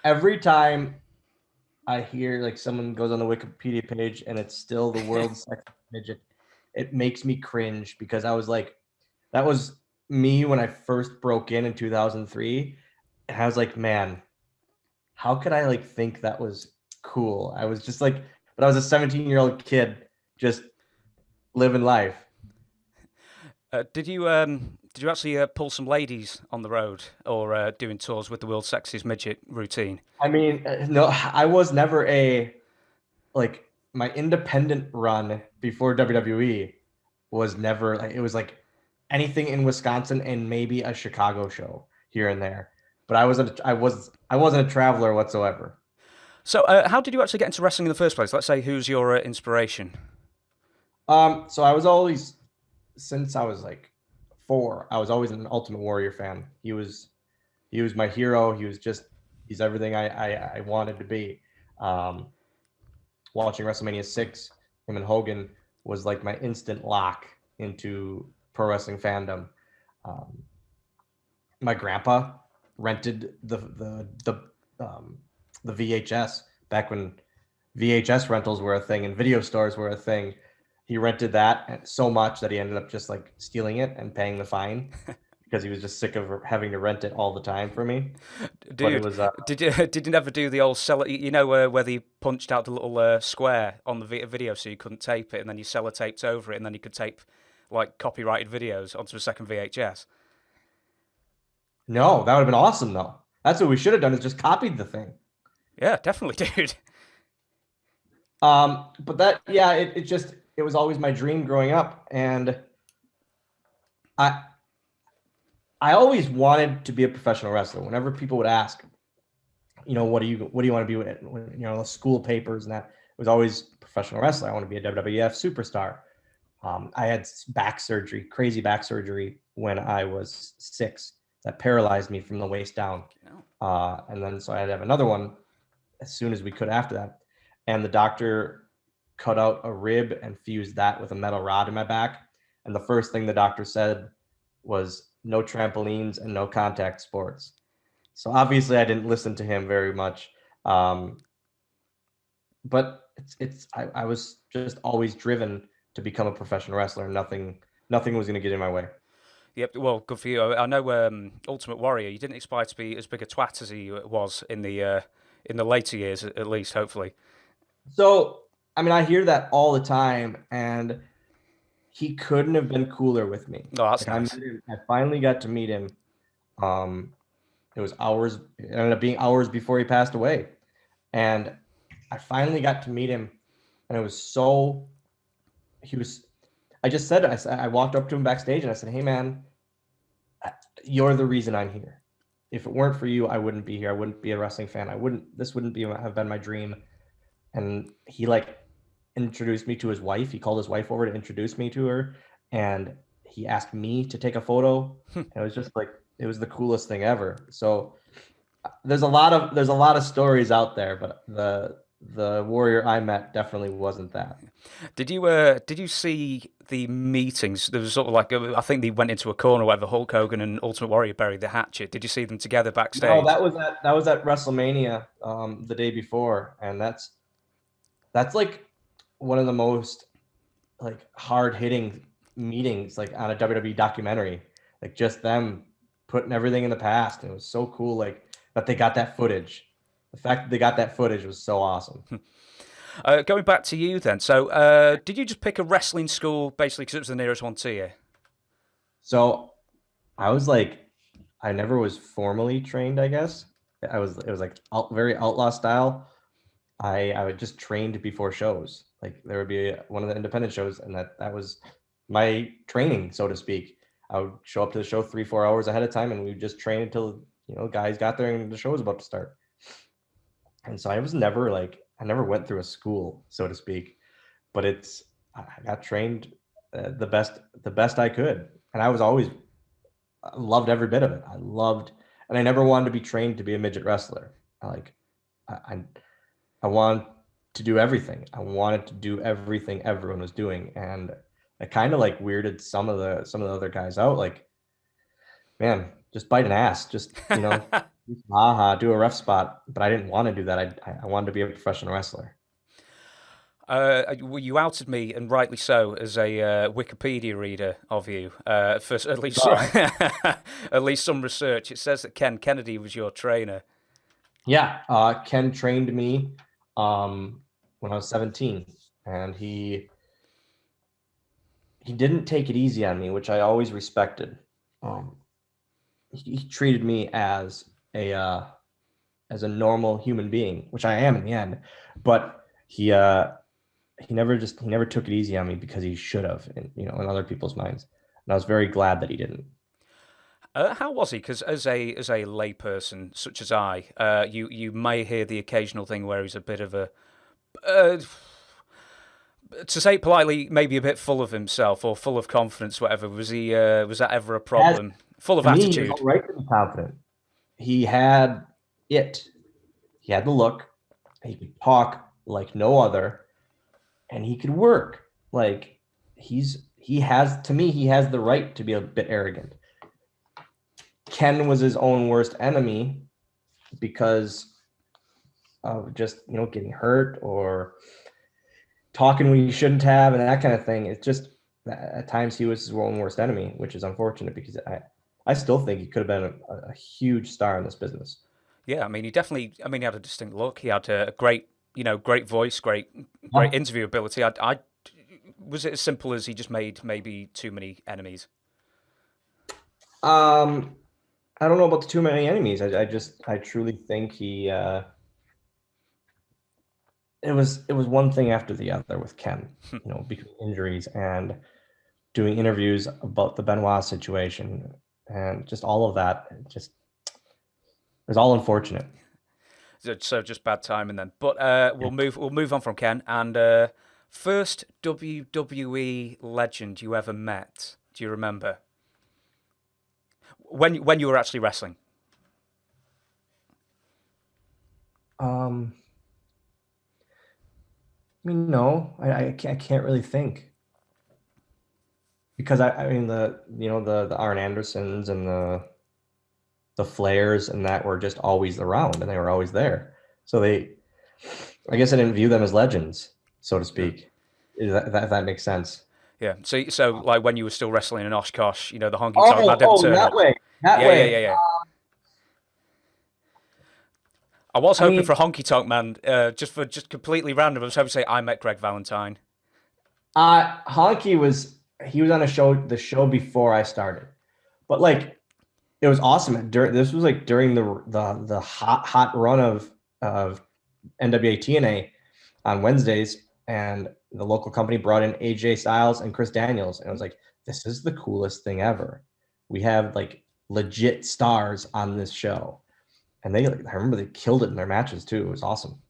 every time I hear like someone goes on the Wikipedia page and it's still the world's sexiest midget, it makes me cringe because I was like, that was me when I first broke in 2003. And I was like, man, how could I like think that was cool? I was just like, but I was a 17-year-old kid just living life. Did you actually pull some ladies on the road or doing tours with the world's sexiest midget routine? I mean, no, I was never a like my independent run before WWE was never like it was like anything in Wisconsin and maybe a Chicago show here and there. But I wasn't a traveler whatsoever. So, how did you actually get into wrestling in the first place? Let's say who's your inspiration? So I was always since I was like 4, I was always an Ultimate Warrior fan. He was my hero. He's everything I wanted to be. Um, Watching WrestleMania 6, him and Hogan was like my instant lock into pro wrestling fandom. Um, my grandpa rented the VHS back when VHS rentals were a thing and video stores were a thing. He rented that so much that he ended up just like stealing it and paying the fine because he was just sick of having to rent it all the time for me. But it Dude, was did you never do the old sell? You know where they punched out the little square on the video so you couldn't tape it, and then you sellotaped over it, and then you could tape like copyrighted videos onto a second VHS. no, that would have been awesome though. That's what we should have done is just copied the thing. Yeah, definitely, dude. But that, yeah, it was always my dream growing up, and I I always wanted to be a professional wrestler. Whenever people would ask, what do you want to be with, school papers and that, it was always professional wrestler. I want to be a WWF superstar. I had back surgery, crazy back surgery when I was 6 that paralyzed me from the waist down, No. and then so I had to have another one as soon as we could after that. And the doctor cut out a rib and fused that with a metal rod in my back. And the first thing the doctor said was no trampolines and no contact sports. So obviously I didn't listen to him very much. Um, but I was just always driven to become a professional wrestler. Nothing was going to get in my way. Yep. Well, good for you. I know Ultimate Warrior. You didn't aspire to be as big a twat as he was in the later years, at least. Hopefully. So I mean, I hear that all the time, and he couldn't have been cooler with me. Oh, that's Like I met nice. him, I finally got to meet him. Um, it was hours. It ended up being hours before he passed away, and I finally got to meet him, and it was so. He was. I just said. I walked up to him backstage and I said, "Hey, man, you're the reason I'm here. If it weren't for you, I wouldn't be here. I wouldn't be a wrestling fan. I wouldn't. This wouldn't be have been my dream." And he like introduced me to his wife. He called his wife over to introduce me to her, and he asked me to take a photo. And it was just like it was the coolest thing ever. So there's a lot of stories out there, but the warrior I met definitely wasn't that. Did you see the meetings? There was sort of like I think they went into a corner where the Hulk Hogan and Ultimate Warrior buried the hatchet. Did you see them together No, backstage? that was at WrestleMania the day before, and that's like one of the most like hard hitting meetings like on a WWE documentary. Like just them putting everything in the past. And it was so cool like that they got that footage. The fact that they got that footage was so awesome. Going back to you then. So, did you just pick a wrestling school basically because it was the nearest one to you? So I was like I never was formally trained, I guess. It was like very outlaw style. I would just trained before shows. Like there would be one of the independent shows, and that was my training, so to speak. I would show up to the show 3 4 hours ahead of time, and we would just train until guys got there and the show was about to start. And so I was never like I never went through a school, so to speak. But I got trained the best I could, and I loved every bit of it. And I never wanted to be trained to be a midget wrestler. I like I I wanted to do everything. I wanted to do everything everyone was doing, and it kind of like weirded some of the other guys out. Like, man, just bite an ass, just haha, do a ref spot. But I didn't want to do that. I wanted to be a professional wrestler. Well, you outed me, and rightly so, as a Wikipedia reader of you. For at least All right. at least some research. It says that Ken Kennedy was your trainer. Yeah, Ken trained me when I was 17, and he didn't take it easy on me, which I always respected. He treated me as a normal human being, which I am in the end, but he never took it easy on me because he should have, in other people's minds, and I was very glad that he didn't. How was he? Because as a layperson such as I, you may hear the occasional thing where he's a bit of a, to say it politely, maybe a bit full of himself or full of confidence, whatever. Was he? Was that ever a problem? Full of To me, attitude. he was all right to be confident. He had it. He had the look. He could talk like no other, and he could work. Like he has the right to be a bit arrogant. Ken was his own worst enemy because of just getting hurt or talking when he shouldn't have and that kind of thing. It's just at times he was his own worst enemy, which is unfortunate because I still think he could have been a huge star in this business. Yeah, I mean, he had a distinct look. He had a great, great voice, great interview ability. Was it as simple as he just made maybe too many enemies? I don't know about the too many enemies. I truly think he. It was one thing after the other with Ken, because of injuries and doing interviews about the Benoit situation and just all of that. It was all unfortunate. So just bad timing then. But we'll move on from Ken. And first WWE legend you ever met? Do you remember? When you were actually wrestling? No, I can't really think because I mean the Arn Andersons and the Flairs and that were just always around and they were always there. So I guess I didn't view them as legends, so to speak. If that makes sense. Yeah. So like when you were still wrestling in Oshkosh, the honky tonk man didn't turn that up. way. That way. Yeah. I was hoping for a honky tonk man, just completely random. I was hoping to say I met Greg Valentine. Honky was on the show before I started, but like it was awesome. This was like during the hot run of NWA TNA on Wednesdays, and the local company brought in AJ Styles and Chris Daniels, and I was like, this is the coolest thing ever. We have like legit stars on this show. And I remember they killed it in their matches too. It was awesome.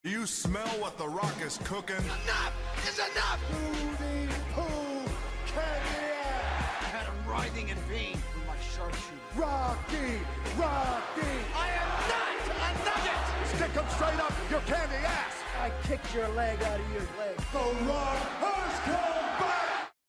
Do you smell what the Rock is cooking? Enough is enough! Booty poo Kenya! I had him writhing in pain with my sharpshooter. Rocky! I am not a nugget! Stick him straight up your candy ass! I kicked your leg out of your leg. The Rock has come back!